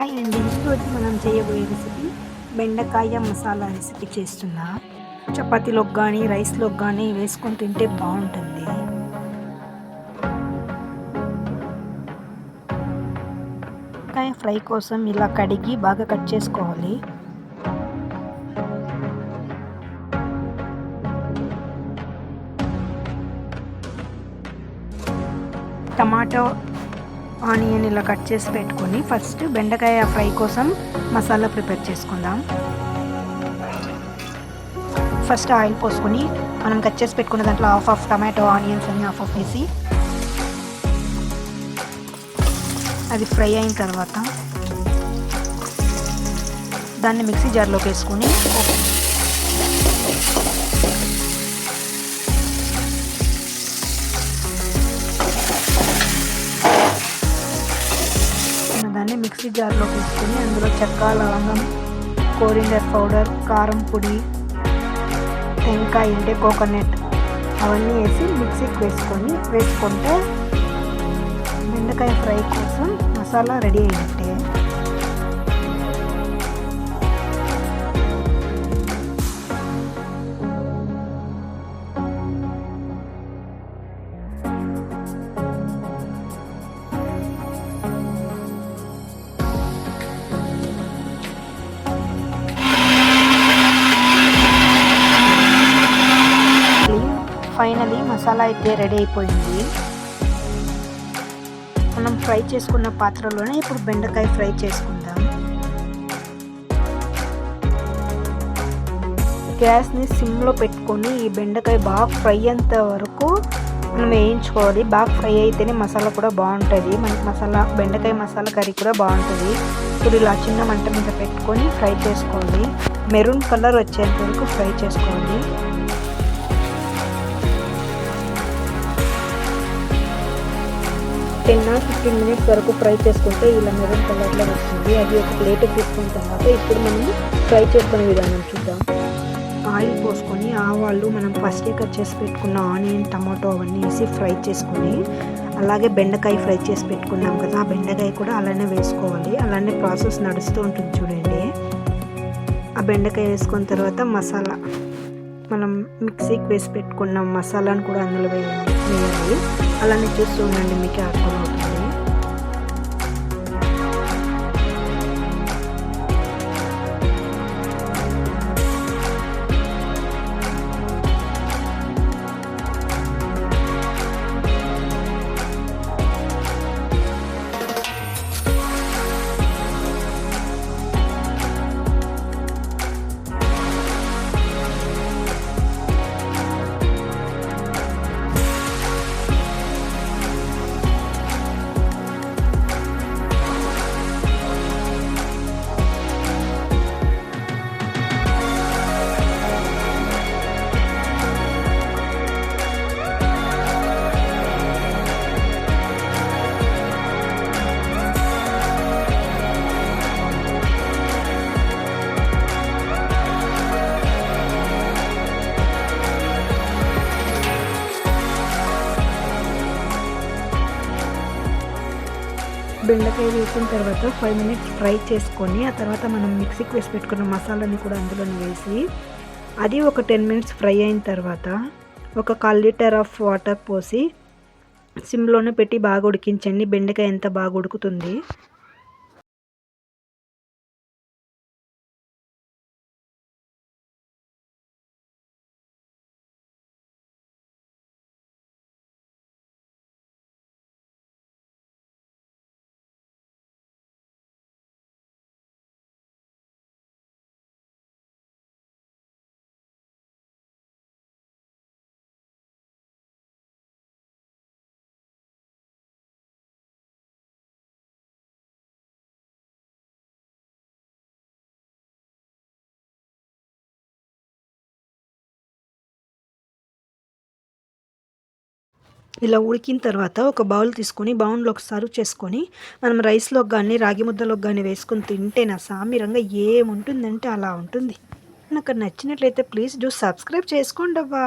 Hi అండి. ఈరోజు మనం చేయబోయే రెసిపీ బెండకాయ మసాలా రెసిపీ చేస్తున్నా. చపాతీలోకి కానీ రైస్లోకి కానీ వేసుకొని తింటే బాగుంటుంది. బెండకాయ ఫ్రై కోసం ఇలా కడిగి బాగా కట్ చేసుకోవాలి. టమాటో ఆనియన్ ఇలా కట్ చేసి పెట్టుకొని ఫస్ట్ బెండకాయ ఫ్రై కోసం మసాలా ప్రిపేర్ చేసుకుందాం. ఫస్ట్ ఆయిల్ పోసుకొని మనం కట్ చేసి పెట్టుకున్న దాంట్లో హాఫ్ టమాటో ఆనియన్స్ అన్ని హాఫ్ వేసి అది ఫ్రై అయిన తర్వాత దాన్ని మిక్సీ జార్లోకి వేసుకొని దాన్ని మిక్సీ జార్లో తీసుకొని అందులో చెక్క లవంగం కోరిండర్ పౌడర్ కారం పొడి టెంకాయ అంటే కోకోనట్ అవన్నీ వేసి మిక్సీకి వేసుకుంటే బెండకాయ ఫ్రై కోసం మసాలా రెడీ అయినట్టే. ఫైనలీ మసాలా అయితే రెడీ అయిపోయింది. మనం ఫ్రై చేసుకున్న పాత్రలోనే ఇప్పుడు బెండకాయ ఫ్రై చేసుకుందాం. గ్యాస్ని సిమ్లో పెట్టుకొని ఈ బెండకాయ బాగా ఫ్రై అయ్యేంత వరకు మనం వేయించుకోవాలి. బాగా ఫ్రై అయితేనే మసాలా కూడా బాగుంటుంది. మనకి బెండకాయ మసాలా కర్రీ కూడా బాగుంటుంది. ఇప్పుడు ఇలా చిన్న మంట మీద పెట్టుకొని ఫ్రై చేసుకోవాలి. మెరూన్ కలర్ వచ్చేంత వరకు ఫ్రై చేసుకోవాలి. 10 or 15 minutes వరకు ఫ్రై చేసుకుంటే ఇలా మెరూన్ కలర్లో వస్తుంది. అది ఒక ప్లేట్ తీసుకున్న తర్వాత ఇప్పుడు మనం ఫ్రై చేసుకునే విధానం చూద్దాం. ఆయిల్ పోసుకొని ఆవాళ్ళు మనం ఫస్టే కట్ చేసి పెట్టుకున్న ఆనియన్ టమాటో అవన్నీ వేసి ఫ్రై చేసుకొని అలాగే బెండకాయ ఫ్రై చేసి పెట్టుకున్నాం కదా, ఆ బెండకాయ కూడా అలానే వేసుకోవాలి. అలానే ప్రాసెస్ నడుస్తూ ఉంటుంది చూడండి. ఆ బెండకాయ వేసుకున్న తర్వాత మసాలా మనం మిక్సీకి వేసి పెట్టుకున్న మసాలాను కూడా అందులో వేయాలి. అలానే చూస్తూ ఉండండి, మీకు అర్థమవుతుంది. బెండకాయ వేసిన తర్వాత 5 minutes ఫ్రై చేసుకొని ఆ తర్వాత మనం మిక్సీకి వేసి పెట్టుకున్న మసాలాని కూడా అందులో వేసి అది ఒక 10 minutes ఫ్రై అయిన తర్వాత ఒక 1/4 లీటర్ ఆఫ్ వాటర్ పోసి సిమ్లోనే పెట్టి బాగా ఉడికించండి. బెండకాయ ఎంత బాగా ఉడుకుతుంది. ఇలా ఉడికిన తర్వాత ఒక బౌల్ తీసుకొని బౌల్లోకి సర్వ్ చేసుకొని మనం రైస్లోకి కానీ రాగి ముద్దలోకి కానీ వేసుకొని తింటే నా సామిరంగా ఏముంటుందంటే అలా ఉంటుంది. నాకు నచ్చినట్లయితే ప్లీజ్ డూ సబ్స్క్రైబ్ చేసుకోండి అవ్వా.